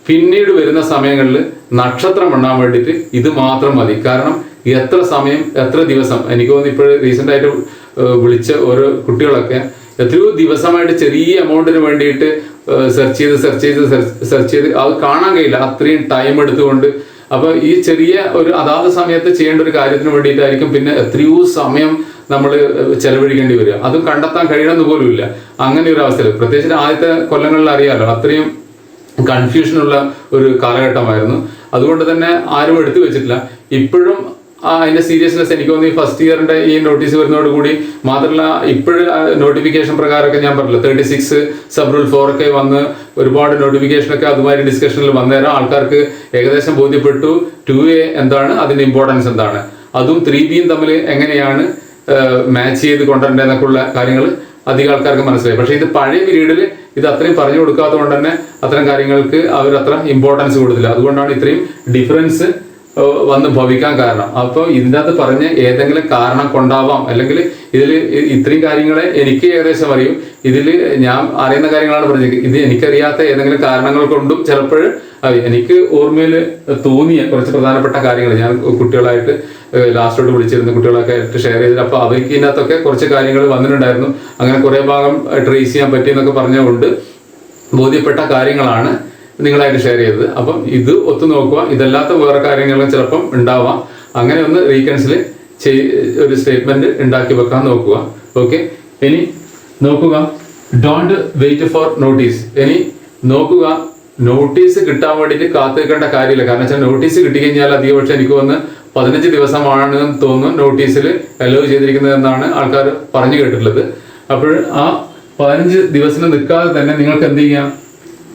പിന്നീട് വരുന്ന സമയങ്ങളിൽ നക്ഷത്രം എണ്ണാൻ വേണ്ടിയിട്ട് ഇത് മാത്രം മതി. കാരണം എത്ര സമയം, എത്ര ദിവസം, എനിക്ക് തോന്നുന്നു ഇപ്പോൾ റീസെന്റ് ആയിട്ട് വിളിച്ച ഓരോ കുട്ടികളൊക്കെ എത്രയോ ദിവസമായിട്ട് ചെറിയ എമൗണ്ടിന് വേണ്ടിയിട്ട് സെർച്ച് ചെയ്ത് അത് കാണാൻ കഴിയില്ല, അത്രയും ടൈം എടുത്തുകൊണ്ട്. അപ്പൊ ഈ ചെറിയ ഒരു അതാത് സമയത്ത് ചെയ്യേണ്ട ഒരു കാര്യത്തിന് വേണ്ടിയിട്ടായിരിക്കും പിന്നെ എത്രയോ സമയം നമ്മൾ ചെലവഴിക്കേണ്ടി വരിക. അതും കണ്ടെത്താൻ കഴിയണമെന്ന് പോലും ഇല്ല. അങ്ങനെ ഒരു അവസ്ഥയിൽ, പ്രത്യേകിച്ച് ആദ്യത്തെ കൊല്ലങ്ങളിൽ അറിയാലോ, അത്രയും കൺഫ്യൂഷനുള്ള ഒരു കാലഘട്ടമായിരുന്നു. അതുകൊണ്ട് തന്നെ ആരും എടുത്തു വെച്ചിട്ടില്ല. ഇപ്പോഴും അതിന്റെ സീരിയസ്നെസ് എനിക്ക് തോന്നി ഫസ്റ്റ് ഇയറിന്റെ ഈ നോട്ടീസ് വരുന്നതോടുകൂടി. മാത്രമല്ല ഇപ്പോഴും നോട്ടിഫിക്കേഷൻ പ്രകാരമൊക്കെ ഞാൻ പറഞ്ഞില്ല 36 സബ് റൂൾ 4 ഒക്കെ വന്ന് ഒരുപാട് നോട്ടിഫിക്കേഷനൊക്കെ അതുമാതിരി ഡിസ്കഷനിൽ വന്നേരം ആൾക്കാർക്ക് ഏകദേശം ബോധ്യപ്പെട്ടു 2A എന്താണ്, അതിന്റെ ഇമ്പോർട്ടൻസ് എന്താണ്, അതും 3Bയും തമ്മിൽ എങ്ങനെയാണ് മാച്ച് ചെയ്ത് കൊണ്ടുവരേണ്ടതെന്നൊക്കെ ഉള്ള കാര്യങ്ങൾ അധികം ആൾക്കാർക്ക് മനസ്സിലായി. പക്ഷേ ഇത് പഴയ പീരീഡിൽ ഇത് അത്രയും പറഞ്ഞു കൊടുക്കാത്തത് കൊണ്ട് തന്നെ അത്തരം കാര്യങ്ങൾക്ക് അവരത്ര ഇമ്പോർട്ടൻസ് കൊടുത്തില്ല. അതുകൊണ്ടാണ് ഇത്രയും ഡിഫറൻസ് വന്ന് ഭവിക്കാൻ കാരണം. അപ്പോൾ ഇതിൻ്റെ അകത്ത് പറഞ്ഞ ഏതെങ്കിലും കാരണം കൊണ്ടാവാം, അല്ലെങ്കിൽ ഇതിൽ ഇത്രയും കാര്യങ്ങളെ എനിക്ക് ഏകദേശം അറിയും, ഇതിൽ ഞാൻ അറിയുന്ന കാര്യങ്ങളാണ് പറഞ്ഞത്. ഇത് എനിക്കറിയാത്ത ഏതെങ്കിലും കാരണങ്ങൾ കൊണ്ടും ചിലപ്പോൾ എനിക്ക് ഓർമ്മയിൽ തോന്നിയ കുറച്ച് പ്രധാനപ്പെട്ട കാര്യങ്ങൾ ഞാൻ കുട്ടികളായിട്ട് ലാസ്റ്റോട്ട് വിളിച്ചിരുന്ന കുട്ടികളൊക്കെ ആയിട്ട് ഷെയർ ചെയ്തിട്ട്, അപ്പോൾ അവർക്ക് ഇതിനകത്തൊക്കെ കുറച്ച് കാര്യങ്ങൾ വന്നിട്ടുണ്ടായിരുന്നു. അങ്ങനെ കുറേ ഭാഗം ട്രേസ് ചെയ്യാൻ പറ്റിയെന്നൊക്കെ പറഞ്ഞുകൊണ്ട് ബോധ്യപ്പെട്ട കാര്യങ്ങളാണ് നിങ്ങളായിട്ട് ഷെയർ ചെയ്തത്. അപ്പം ഇത് ഒത്തു നോക്കുക, ഇതല്ലാത്ത വേറെ കാര്യങ്ങളും ചിലപ്പം ഉണ്ടാവാം. അങ്ങനെ ഒന്ന് റീകൺസിൽ ഒരു സ്റ്റേറ്റ്മെന്റ് ഉണ്ടാക്കി വെക്കാൻ നോക്കുക. ഓക്കെ, ഇനി നോക്കുക, ഡോണ്ട് വെയിറ്റ് ഫോർ നോട്ടീസ്. ഇനി നോക്കുക, നോട്ടീസ് കിട്ടാൻ വേണ്ടിയിട്ട് കാത്തു നിൽക്കേണ്ട കാര്യമില്ല. കാരണം വെച്ചാൽ നോട്ടീസ് കിട്ടിക്കഴിഞ്ഞാൽ അധികം പക്ഷെ എനിക്ക് വന്ന് 15 ദിവസമാണ് തോന്നുന്നു നോട്ടീസിൽ അലോ ചെയ്തിരിക്കുന്നത് എന്നാണ് ആൾക്കാർ പറഞ്ഞു കേട്ടിട്ടുള്ളത്. അപ്പോൾ ആ 15 ദിവസം നിൽക്കാതെ തന്നെ നിങ്ങൾക്ക് എന്ത് ചെയ്യാം,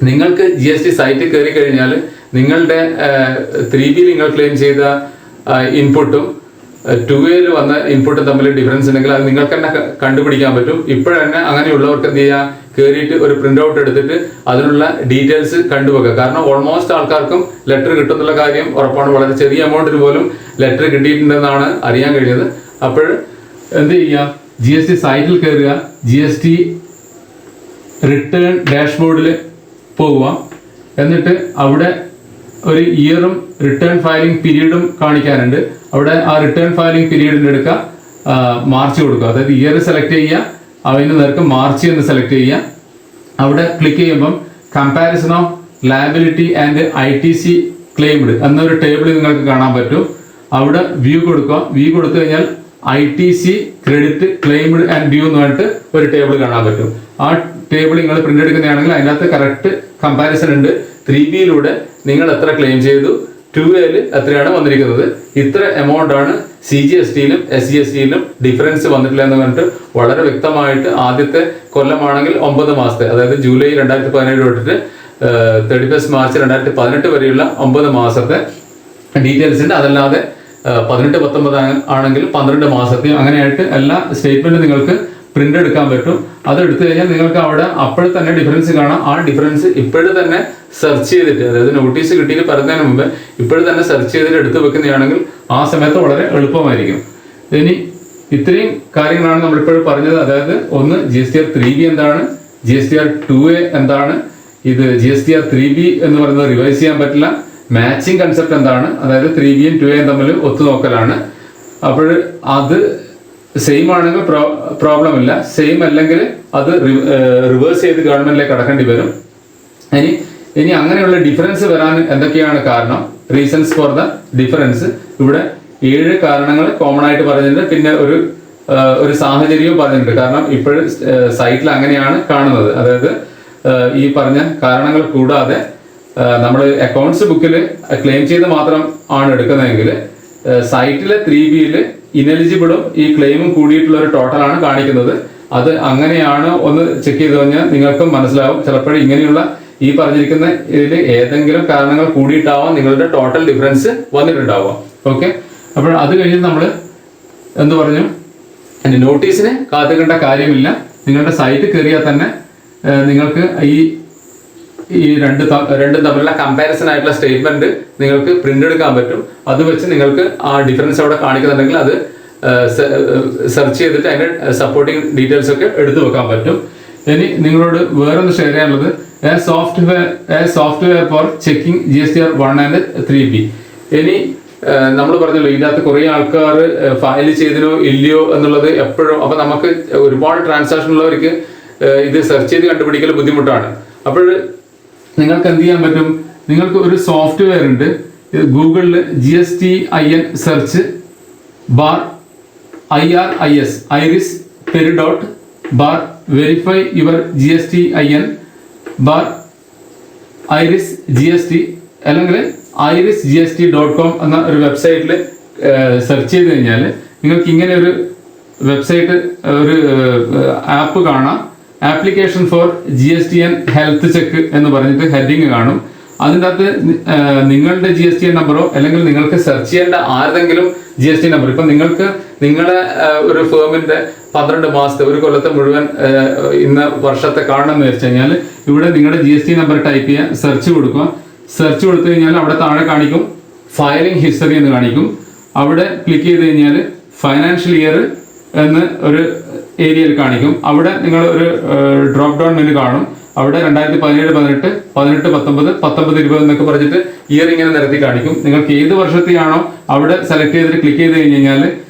നിങ്ങൾക്ക് GST സൈറ്റിൽ കയറി കഴിഞ്ഞാൽ നിങ്ങളുടെ 3B നിങ്ങൾ ക്ലെയിം ചെയ്ത ഇൻപുട്ടും 2Aയിൽ വന്ന ഇൻപുട്ടും തമ്മിൽ ഡിഫറൻസ് ഉണ്ടെങ്കിൽ അത് നിങ്ങൾക്ക് തന്നെ കണ്ടുപിടിക്കാൻ പറ്റും. ഇപ്പോഴന്നെ അങ്ങനെയുള്ളവർക്ക് എന്ത് ചെയ്യുക, കയറിയിട്ട് ഒരു പ്രിന്റ് ഔട്ട് എടുത്തിട്ട് അതിനുള്ള ഡീറ്റെയിൽസ് കണ്ടുവെക്കുക. കാരണം ഓൾമോസ്റ്റ് ആൾക്കാർക്കും ലെറ്റർ കിട്ടുന്നുള്ള കാര്യം ഉറപ്പാണ്. വളരെ ചെറിയ എമൗണ്ടിന് പോലും ലെറ്റർ കിട്ടിയിട്ടുണ്ടെന്നാണ് അറിയാൻ കഴിഞ്ഞത്. അപ്പോൾ എന്ത് ചെയ്യുക, GST സൈറ്റിൽ കയറുക, GST റിട്ടേൺ ഡാഷ്ബോർഡിൽ പോവുക, എന്നിട്ട് അവിടെ ഒരു ഇയറും റിട്ടേൺ ഫയലിംഗ് പീരീഡും കാണിക്കാനുണ്ട്. അവിടെ ആ റിട്ടേൺ ഫയലിംഗ് പീരീഡിൻ്റെ എടുക്കുക, മാർച്ച് കൊടുക്കുക. അതായത് ഇയർ സെലക്ട് ചെയ്യുക, അതിന് നേർക്ക് മാർച്ച് എന്ന് സെലക്ട് ചെയ്യുക. അവിടെ ക്ലിക്ക് ചെയ്യുമ്പം comparison of liability and ITC claimed എന്നൊരു ടേബിൾ നിങ്ങൾക്ക് കാണാൻ പറ്റും. അവിടെ വ്യൂ കൊടുക്കുക. വ്യൂ കൊടുത്തു കഴിഞ്ഞാൽ ITC credit claimed and dew എന്ന് പറഞ്ഞിട്ട് ഒരു ടേബിൾ കാണാൻ പറ്റും. ആ ടേബിൾ നിങ്ങൾ പ്രിന്റ് എടുക്കുന്നതാണെങ്കിൽ അതിനകത്ത് കറക്റ്റ് കമ്പാരിസൺ ഉണ്ട്. 3Bയിലൂടെ നിങ്ങൾ എത്ര ക്ലെയിം ചെയ്തു, 2Aയിൽ എത്രയാണ് വന്നിരിക്കുന്നത്, ഇത്ര എമൗണ്ട് ആണ് CGSTയിലും SGSTയിലും ഡിഫറൻസ് വന്നിട്ടില്ല എന്ന് പറഞ്ഞിട്ട് വളരെ വ്യക്തമായിട്ട് ആദ്യത്തെ കൊല്ലമാണെങ്കിൽ 9 മാസത്തെ, അതായത് ജൂലൈ 2017 തൊട്ടിട്ട് 31 മാർച്ച് 2018 വരെയുള്ള 9 മാസത്തെ ഡീറ്റെയിൽസ് ഉണ്ട്. അതല്ലാതെ 18-19 ആണെങ്കിൽ 12 മാസത്തെയും അങ്ങനെയായിട്ട് എല്ലാ സ്റ്റേറ്റ്മെന്റും നിങ്ങൾക്ക് പ്രിന്റ് എടുക്കാൻ പറ്റും. അത് എടുത്തു കഴിഞ്ഞാൽ നിങ്ങൾക്ക് അവിടെ അപ്പോഴും തന്നെ ഡിഫറൻസ് കാണാം. ആ ഡിഫറൻസ് ഇപ്പോഴും തന്നെ സെർച്ച് ചെയ്തിട്ട്, അതായത് നോട്ടീസ് കിട്ടിയിട്ട് പറയുന്നതിന് മുമ്പ് ഇപ്പോഴും തന്നെ സെർച്ച് ചെയ്തിട്ട് എടുത്തു വെക്കുന്നതാണെങ്കിൽ ആ സമയത്ത് വളരെ എളുപ്പമായിരിക്കും. ഇനി ഇത്രയും കാര്യങ്ങളാണ് നമ്മളിപ്പോഴും പറഞ്ഞത്. അതായത് ഒന്ന് GSTR-3B എന്താണ്, GSTR-2A എന്താണ്, ഇത് GSTR-3B എന്ന് പറയുന്നത് റിവൈസ് ചെയ്യാൻ പറ്റില്ല, മാച്ചിങ് കൺസെപ്റ്റ് എന്താണ്, അതായത് 3Bയും 2Aയും തമ്മിൽ ഒത്തുനോക്കലാണ്. അപ്പോൾ അത് സെയിം ആണെങ്കിൽ പ്രോബ്ലം ഇല്ല, സെയിം അല്ലെങ്കിൽ അത് റിവേഴ്സ് ചെയ്ത് ഗവൺമെന്റിലേക്ക് അടക്കേണ്ടി വരും. ഇനി അങ്ങനെയുള്ള ഡിഫറൻസ് വരാൻ എന്തൊക്കെയാണ് കാരണം, റീസൺസ് ഫോർ ദ ഡിഫറൻസ്. ഇവിടെ 7 കാരണങ്ങൾ കോമൺ ആയിട്ട് പറഞ്ഞിട്ടുണ്ട്. പിന്നെ ഒരു സാഹചര്യവും പറഞ്ഞിട്ടുണ്ട്. കാരണം ഇപ്പോഴും സൈറ്റിൽ അങ്ങനെയാണ് കാണുന്നത്. അതായത് ഈ പറഞ്ഞ കാരണങ്ങൾ കൂടാതെ നമ്മൾ അക്കൗണ്ട്സ് ബുക്കിൽ ക്ലെയിം ചെയ്ത് മാത്രം ആണ് എടുക്കുന്നതെങ്കിൽ സൈറ്റിലെ 3Bയിൽ ഇനെലിജിബിളും ഈ ക്ലെയിമും കൂടിയിട്ടുള്ള ഒരു ടോട്ടലാണ് കാണിക്കുന്നത്. അത് അങ്ങനെയാണ് ഒന്ന് ചെക്ക് ചെയ്ത് കഴിഞ്ഞാൽ നിങ്ങൾക്കും മനസ്സിലാവും. ചിലപ്പോൾ ഇങ്ങനെയുള്ള ഈ പറഞ്ഞിരിക്കുന്ന ഇതിൽ ഏതെങ്കിലും കാരണങ്ങൾ കൂടിയിട്ടാവാം നിങ്ങളുടെ ടോട്ടൽ ഡിഫറൻസ് വന്നിട്ടുണ്ടാവുക. ഓക്കെ, അപ്പോൾ അത് കഴിഞ്ഞ് നമ്മൾ എന്ത് പറഞ്ഞു, നോട്ടീസിന് കാത്തുകേണ്ട കാര്യമില്ല. നിങ്ങളുടെ സൈറ്റ് കയറിയാൽ തന്നെ നിങ്ങൾക്ക് ഈ രണ്ടും തമ്മിലുള്ള കമ്പാരിസൺ ആയിട്ടുള്ള സ്റ്റേറ്റ്മെന്റ് നിങ്ങൾക്ക് പ്രിന്റ് എടുക്കാൻ പറ്റും. അത് വെച്ച് നിങ്ങൾക്ക് ആ ഡിഫറൻസ് അവിടെ കാണിക്കുന്നുണ്ടെങ്കിൽ അത് സെർച്ച് ചെയ്തിട്ട് അതിന്റെ സപ്പോർട്ടിങ് ഡീറ്റെയിൽസ് ഒക്കെ എടുത്തു വെക്കാൻ പറ്റും. ഇനി നിങ്ങളോട് വേറൊന്ന് ഷെയർ ചെയ്യാനുള്ളത്, software for checking GSTR-1 and 3B. ഇനി നമ്മൾ പറഞ്ഞല്ലോ ഇതിനകത്ത് കുറേ ആൾക്കാർ ഫയൽ ചെയ്തിനോ ഇല്ലയോ എന്നുള്ളത് എപ്പോഴും. അപ്പൊ നമുക്ക് ഒരുപാട് ട്രാൻസാക്ഷൻ ഉള്ളവർക്ക് ഇത് സെർച്ച് ചെയ്ത് കണ്ടുപിടിക്കൽ ബുദ്ധിമുട്ടാണ്. അപ്പോൾ നിങ്ങൾക്ക് എന്ത് ചെയ്യാൻ പറ്റും, നിങ്ങൾക്ക് ഒരു സോഫ്റ്റ്വെയർ ഉണ്ട്. ഗൂഗിളിൽ GSTIN search /IRIS iris peridot /verify your GSTIN /iris GST അല്ലെങ്കിൽ irisgst.com എന്ന ഒരു വെബ്സൈറ്റിൽ സെർച്ച് ചെയ്ത് കഴിഞ്ഞാൽ നിങ്ങൾക്ക് ഇങ്ങനെ ഒരു വെബ്സൈറ്റ്, ഒരു ആപ്പ് കാണാം. Application for GSTN health check എന്ന് പറഞ്ഞിട്ട് ഹെഡിങ് കാണും. അതിൻ്റെ അകത്ത് നിങ്ങളുടെ GSTN നമ്പറോ അല്ലെങ്കിൽ നിങ്ങൾക്ക് സെർച്ച് ചെയ്യേണ്ട ആരുടെങ്കിലും GST നമ്പർ, ഇപ്പം നിങ്ങൾക്ക് നിങ്ങളുടെ ഒരു ഫേമിന്റെ 12 മാസത്തെ ഒരു കൊല്ലത്തെ മുഴുവൻ ഇന്ന വർഷത്തെ കാണണമെന്ന് വെച്ച് കഴിഞ്ഞാൽ ഇവിടെ നിങ്ങളുടെ GST നമ്പർ ടൈപ്പ് ചെയ്യുക, സെർച്ച് കൊടുക്കുക. സെർച്ച് കൊടുത്തു കഴിഞ്ഞാൽ അവിടെ താഴെ കാണിക്കും ഫയലിംഗ് ഹിസ്റ്ററി എന്ന് കാണിക്കും. അവിടെ ക്ലിക്ക് ചെയ്ത് കഴിഞ്ഞാൽ ഫൈനാൻഷ്യൽ ഇയർ എന്ന് ഒരു ഏരിയയിൽ കാണിക്കും. അവിടെ നിങ്ങൾ ഒരു ഡ്രോപ്പ് ഡൗൺ മെനു കാണും. അവിടെ 2017, 18, 18, 19, 19, 20 എന്നൊക്കെ പറഞ്ഞിട്ട് ഇയർ ഇങ്ങനെ നിരത്തി കാണിക്കും. നിങ്ങൾക്ക് ഏത് വർഷത്തെയാണോ അവിടെ സെലക്ട് ചെയ്തിട്ട് ക്ലിക്ക് ചെയ്ത് കഴിഞ്ഞാൽ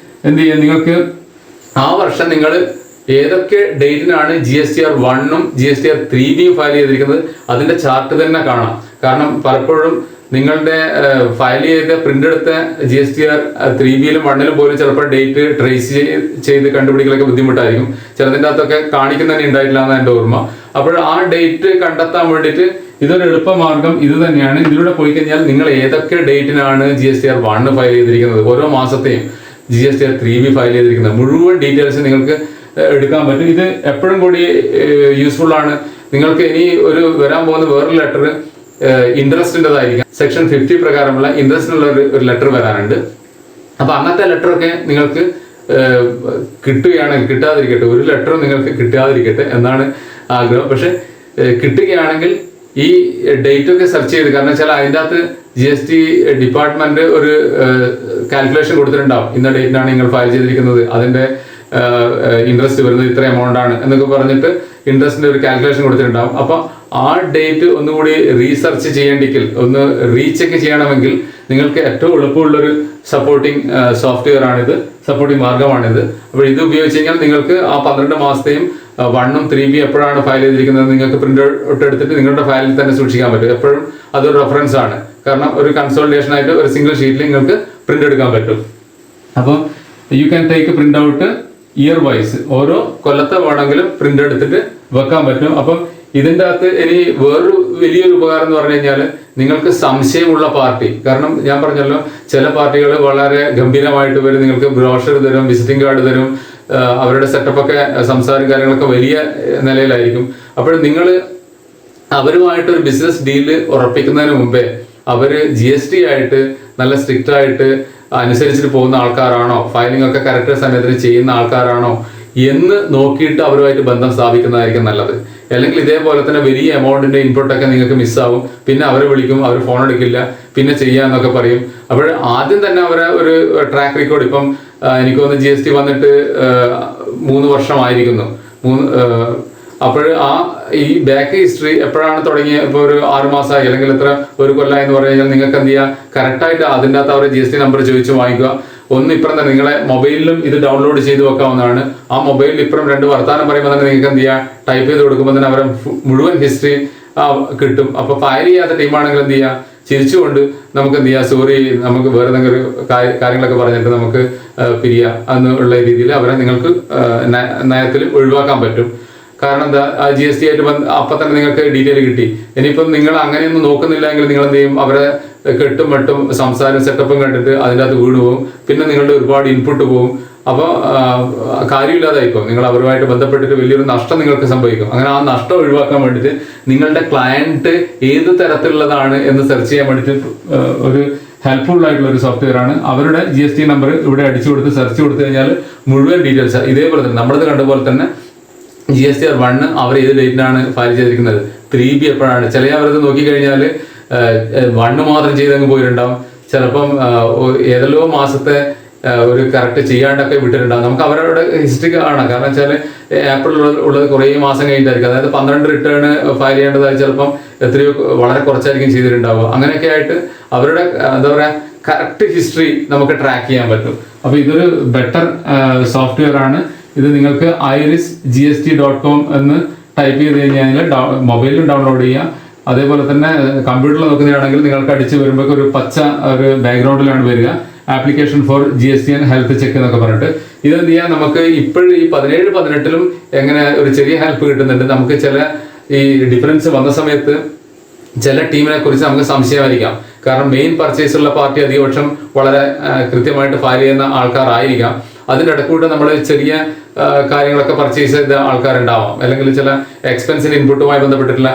എന്ത് ചെയ്യാം, നിങ്ങൾക്ക് ആ വർഷം നിങ്ങൾ ഏതൊക്കെ ഡേറ്റിനാണ് GSTR1 GSTR3B ഫയൽ ചെയ്തിരിക്കുന്നത് അതിന്റെ ചാർട്ട് തന്നെ കാണാം. കാരണം പലപ്പോഴും നിങ്ങളുടെ ഫയൽ ചെയ്ത പ്രിന്റ് എടുത്ത GSTR3Bയിലും 1ലും പോലും ചിലപ്പോൾ ഡേറ്റ് ട്രേസ് ചെയ്ത് കണ്ടുപിടിക്കലൊക്കെ ബുദ്ധിമുട്ടായിരിക്കും. ചിലതിൻ്റെ അകത്തൊക്കെ കാണിക്കുന്ന തന്നെ ഉണ്ടായിട്ടില്ല എന്നാണ് എൻ്റെ ഓർമ്മ. അപ്പോൾ ആ ഡേറ്റ് കണ്ടെത്താൻ വേണ്ടിയിട്ട് ഇതൊരു എളുപ്പമാർഗം ഇത് തന്നെയാണ്. ഇതിലൂടെ പോയി കഴിഞ്ഞാൽ നിങ്ങൾ ഏതൊക്കെ ഡേറ്റിനാണ് GSTR1 ഫയൽ ചെയ്തിരിക്കുന്നത്, ഓരോ മാസത്തെയും GSTR3B ഫയൽ ചെയ്തിരിക്കുന്നത് മുഴുവൻ ഡീറ്റെയിൽസ് നിങ്ങൾക്ക് എടുക്കാൻ പറ്റും. ഇത് എപ്പോഴും കൂടി യൂസ്ഫുൾ ആണ്. നിങ്ങൾക്ക് ഇനി ഒരു വരാൻ പോകുന്ന വേറൊരു ലെറ്റർ ഇൻട്രസ്റ്റിൻ്റെതായിരിക്കാം. സെക്ഷൻ 50 പ്രകാരമുള്ള ഇൻട്രസ്റ്റിനുള്ള ഒരു ലെറ്റർ വരാനുണ്ട്. അപ്പൊ അങ്ങനത്തെ ലെറ്ററൊക്കെ നിങ്ങൾക്ക് കിട്ടുകയാണെങ്കിൽ, കിട്ടാതിരിക്കട്ടെ, ഒരു ലെറ്ററും നിങ്ങൾക്ക് കിട്ടാതിരിക്കട്ടെ എന്നാണ് ആഗ്രഹം. പക്ഷെ കിട്ടുകയാണെങ്കിൽ ഈ ഡേറ്റ് ഒക്കെ സെർച്ച് ചെയ്ത്, കാരണം വെച്ചാൽ അതിൻ്റെ അകത്ത് GST ഡിപ്പാർട്ട്മെന്റ് ഒരു കാൽക്കുലേഷൻ കൊടുത്തിട്ടുണ്ടാവും. ഇന്ന ഡേറ്റിനാണ് നിങ്ങൾ ഫയൽ ചെയ്തിരിക്കുന്നത്, അതിന്റെ ഇൻട്രസ്റ്റ് വരുന്നത് ഇത്ര എമൗണ്ട് ആണ് എന്നൊക്കെ പറഞ്ഞിട്ട് ഇൻട്രസ്റ്റിന്റെ ഒരു കാൽക്കുലേഷൻ കൊടുത്തിട്ടുണ്ടാവും. അപ്പൊ ആ ഡേറ്റ് ഒന്നുകൂടി റീസെർച്ച് ചെയ്യേണ്ടെങ്കിൽ, ഒന്ന് റീചെക്ക് ചെയ്യണമെങ്കിൽ നിങ്ങൾക്ക് ഏറ്റവും എളുപ്പമുള്ളൊരു സപ്പോർട്ടിംഗ് സോഫ്റ്റ്വെയർ ആണിത്, സപ്പോർട്ടിംഗ് മാർഗമാണിത്. അപ്പോൾ ഇത് ഉപയോഗിച്ച് കഴിഞ്ഞാൽ നിങ്ങൾക്ക് ആ 12 മാസത്തെയും 1ഉം 3B എപ്പോഴാണ് ഫയൽ ചെയ്തിരിക്കുന്നത് നിങ്ങൾക്ക് പ്രിന്റ് ഔട്ട് എടുത്തിട്ട് നിങ്ങളുടെ ഫയലിൽ തന്നെ സൂക്ഷിക്കാൻ പറ്റും. എപ്പോഴും അതൊരു റെഫറൻസ് ആണ്. കാരണം ഒരു കൺസോളിഡേഷൻ ആയിട്ട് ഒരു സിംഗിൾ ഷീറ്റിൽ നിങ്ങൾക്ക് പ്രിന്റ് എടുക്കാൻ പറ്റും. അപ്പോൾ you can take print out year vice, ഓരോ കൊല്ലത്തെ വേണമെങ്കിലും പ്രിന്റ് എടുത്തിട്ട് വെക്കാൻ പറ്റും. അപ്പം ഇതിൻ്റെ അകത്ത് ഇനി വേറൊരു വലിയൊരു ഉപകാരം എന്ന് പറഞ്ഞു കഴിഞ്ഞാൽ നിങ്ങൾക്ക് സംശയമുള്ള പാർട്ടി, കാരണം ഞാൻ പറഞ്ഞല്ലോ ചില പാർട്ടികൾ വളരെ ഗംഭീരമായിട്ട് വരും, നിങ്ങൾക്ക് ബ്രോഷർ തരും, വിസിറ്റിംഗ് കാർഡ് തരും, അവരുടെ സെറ്റപ്പൊക്കെ സംസാരം കാര്യങ്ങളൊക്കെ വലിയ നിലയിലായിരിക്കും. അപ്പോൾ നിങ്ങൾ അവരുമായിട്ടൊരു ബിസിനസ് ഡീല് ഉറപ്പിക്കുന്നതിന് മുമ്പേ അവർ GST ആയിട്ട് നല്ല സ്ട്രിക്റ്റ് ആയിട്ട് അനുസരിച്ചിട്ട് പോകുന്ന ആൾക്കാരാണോ, ഫയലിംഗ് ഒക്കെ കറക്റ്റ് സമയത്തിന് ചെയ്യുന്ന ആൾക്കാരാണോ എന്ന് നോക്കിയിട്ട് അവരുമായിട്ട് ബന്ധം സ്ഥാപിക്കുന്നതായിരിക്കും നല്ലത്. അല്ലെങ്കിൽ ഇതേപോലെ തന്നെ വലിയ എമൗണ്ടിന്റെ ഇൻപുട്ടൊക്കെ നിങ്ങൾക്ക് മിസ്സാവും. പിന്നെ അവരെ വിളിക്കും, അവർ ഫോൺ എടുക്കില്ല, പിന്നെ ചെയ്യാന്നൊക്കെ പറയും. അപ്പോൾ ആദ്യം തന്നെ അവരെ ഒരു ട്രാക്ക് റെക്കോർഡ്, ഇപ്പം എനിക്ക് തോന്നുന്നു GST വന്നിട്ട് 3 വർഷമായിരിക്കുന്നു. അപ്പോൾ ഈ ബാക്ക് ഹിസ്റ്ററി എപ്പോഴാണ് തുടങ്ങിയത്, ഇപ്പോൾ ഒരു 6 മാസമായി അല്ലെങ്കിൽ എത്ര ഒരു കൊല്ലമായി എന്ന് പറഞ്ഞു കഴിഞ്ഞാൽ നിങ്ങൾക്ക് എന്ത് ചെയ്യുക, കറക്റ്റായിട്ട് അതിൻ്റെ അകത്ത് അവരെ GST നമ്പർ ചോദിച്ച് വാങ്ങിക്കുക. ഒന്ന് ഇപ്പുറം തന്നെ നിങ്ങളെ മൊബൈലിലും ഇത് ഡൗൺലോഡ് ചെയ്ത് വെക്കാവുന്നതാണ്. ആ മൊബൈലിൽ ഇപ്പുറം 2 വർത്താനം പറയുമ്പോൾ തന്നെ നിങ്ങൾക്ക് എന്ത് ചെയ്യുക, ടൈപ്പ് ചെയ്ത് കൊടുക്കുമ്പോൾ തന്നെ അവരെ മുഴുവൻ ഹിസ്റ്ററി കിട്ടും. അപ്പോൾ ഫയൽ ചെയ്യാത്ത ടീമാണെങ്കിൽ എന്ത് ചെയ്യുക, ചിരിച്ചുകൊണ്ട് നമുക്ക് എന്ത് ചെയ്യുക, സോറി നമുക്ക് വേറെ എന്തെങ്കിലും കാര്യങ്ങളൊക്കെ പറഞ്ഞിട്ട് നമുക്ക് പിരിയാം എന്നുള്ള രീതിയിൽ അവരെ നിങ്ങൾക്ക് നയത്തിൽ ഒഴിവാക്കാൻ പറ്റും. കാരണം എന്താ, GST ആയിട്ട് അപ്പം തന്നെ നിങ്ങൾക്ക് ഡീറ്റെയിൽ കിട്ടി. ഇനിയിപ്പം നിങ്ങൾ അങ്ങനെയൊന്നും നോക്കുന്നില്ല എങ്കിൽ നിങ്ങൾ എന്ത് ചെയ്യും, അവരെ കെട്ടും മട്ടും സംസാരം സെറ്റപ്പും കണ്ടിട്ട് അതിൻ്റെ അകത്ത് വീണ് പോകും. പിന്നെ നിങ്ങളുടെ ഒരുപാട് ഇൻപുട്ട് പോകും. അപ്പോൾ കാര്യമില്ലാതായിപ്പോൾ നിങ്ങൾ അവരുമായിട്ട് ബന്ധപ്പെട്ടിട്ട് വലിയൊരു നഷ്ടം നിങ്ങൾക്ക് സംഭവിക്കും. അങ്ങനെ ആ നഷ്ടം ഒഴിവാക്കാൻ വേണ്ടിയിട്ട് നിങ്ങളുടെ ക്ലയൻറ്റ് ഏത് തരത്തിലുള്ളതാണ് എന്ന് സെർച്ച് ചെയ്യാൻ വേണ്ടിയിട്ട് ഒരു ഹെൽപ്ഫുൾ ആയിട്ടുള്ള ഒരു സോഫ്റ്റ്വെയർ ആണ്. അവരുടെ GST നമ്പർ ഇവിടെ അടിച്ചു കൊടുത്ത് സെർച്ച് കൊടുത്തു കഴിഞ്ഞാൽ മുഴുവൻ ഡീറ്റെയിൽസ് ഇതേപോലെ തന്നെ നമ്മളത് കണ്ടപോലെ തന്നെ GSTR1 അവർ ഏത് ഡേറ്റിനാണ് ഫയൽ ചെയ്തിരിക്കുന്നത്, 3B എപ്പോഴാണ്. ചില അവരത് നോക്കിക്കഴിഞ്ഞാൽ 1 മാത്രം ചെയ്തങ്ങ് പോയിട്ടുണ്ടാവും. ചിലപ്പം ഏതെല്ലോ മാസത്തെ ഒരു കറക്റ്റ് ചെയ്യാണ്ടൊക്കെ വിട്ടിട്ടുണ്ടാകും. നമുക്ക് അവരുടെ ഹിസ്റ്ററി കാണാം. കാരണം വെച്ചാൽ ഏപ്രിൽ ഉള്ളത് കുറേ മാസം കഴിഞ്ഞിട്ടായിരിക്കും. അതായത് 12 റിട്ടേൺ ഫയൽ ചെയ്യേണ്ടതായി ചിലപ്പം എത്രയോ വളരെ കുറച്ചായിരിക്കും ചെയ്തിട്ടുണ്ടാവുക. അങ്ങനെയൊക്കെ ആയിട്ട് അവരുടെ എന്താ പറയുക കറക്റ്റ് ഹിസ്റ്ററി നമുക്ക് ട്രാക്ക് ചെയ്യാൻ പറ്റും. അപ്പോൾ ഇതൊരു ബെറ്റർ സോഫ്റ്റ്വെയർ ആണ്. ഇത് നിങ്ങൾക്ക് irisgst.com എന്ന് ടൈപ്പ് ചെയ്ത് കഴിഞ്ഞാൽ മൊബൈലിലും ഡൗൺലോഡ് ചെയ്യാം. അതേപോലെ തന്നെ കമ്പ്യൂട്ടറിൽ നോക്കുന്നതാണെങ്കിൽ നിങ്ങൾക്ക് അടിച്ച് വരുമ്പോൾ ഒരു പച്ച ഒരു ബാക്ക്ഗ്രൗണ്ടിലാണ് വരിക, application for GSTN health check എന്നൊക്കെ പറഞ്ഞിട്ട്. ഇതെന്ത് ചെയ്യാം, നമുക്ക് ഇപ്പോഴും ഈ 17, 18 എങ്ങനെ ഒരു ചെറിയ ഹെൽപ്പ് കിട്ടുന്നുണ്ട്. നമുക്ക് ചില ഈ ഡിഫറൻസ് വന്ന സമയത്ത് ചില ടീമിനെ കുറിച്ച് നമുക്ക് സംശയമായിരിക്കാം. കാരണം മെയിൻ പർച്ചേസ് ഉള്ള പാർട്ടി അധികപക്ഷം വളരെ കൃത്യമായിട്ട് ഫയൽ ചെയ്യുന്ന ആൾക്കാരായിരിക്കാം. അതിൻ്റെ ഇടക്കൂടെ നമ്മൾ ചെറിയ കാര്യങ്ങളൊക്കെ പർച്ചേസ് ചെയ്ത ആൾക്കാരുണ്ടാവാം, അല്ലെങ്കിൽ ചില എക്സ്പെൻസിന് ഇൻപുട്ടുമായി ബന്ധപ്പെട്ടിട്ടുള്ള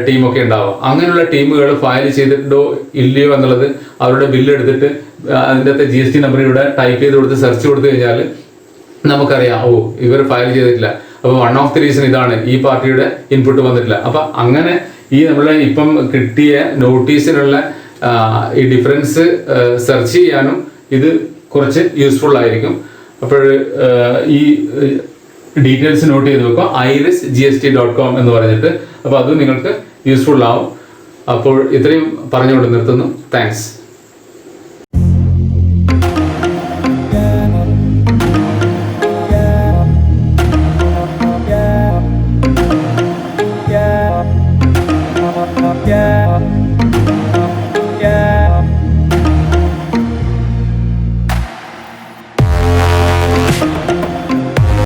ടീമൊക്കെ ഉണ്ടാവാം. അങ്ങനെയുള്ള ടീമുകൾ ഫയൽ ചെയ്തിട്ടുണ്ടോ ഇല്ലയോ എന്നുള്ളത് അവരുടെ ബില്ല് എടുത്തിട്ട് അതിൻ്റെ അകത്ത് GST നമ്പർ ഇവിടെ ടൈപ്പ് ചെയ്ത് കൊടുത്ത് സെർച്ച് കൊടുത്തു കഴിഞ്ഞാൽ നമുക്കറിയാം, ഓ ഇവർ ഫയൽ ചെയ്തിട്ടില്ല. അപ്പോൾ വൺ ഓഫ് ദി റീസൺ ഇതാണ്, ഈ പാർട്ടിയുടെ ഇൻപുട്ട് വന്നിട്ടില്ല. അപ്പം അങ്ങനെ ഈ നമ്മളെ ഇപ്പം കിട്ടിയ നോട്ടീസിനുള്ള ഈ ഡിഫറൻസ് സെർച്ച് ചെയ്യാനും ഇത് കുറച്ച് യൂസ്ഫുൾ ആയിരിക്കും. അപ്പോൾ ഈ ഡീറ്റെയിൽസ് നോട്ട് ചെയ്ത് വെക്കുക, irisgst.com എന്ന് പറഞ്ഞിട്ട്. അപ്പോൾ അതും നിങ്ങൾക്ക് യൂസ്ഫുൾ ആവും. അപ്പോൾ ഇത്രയും പറഞ്ഞുകൊണ്ട് നിർത്തുന്നു. താങ്ക്സ്.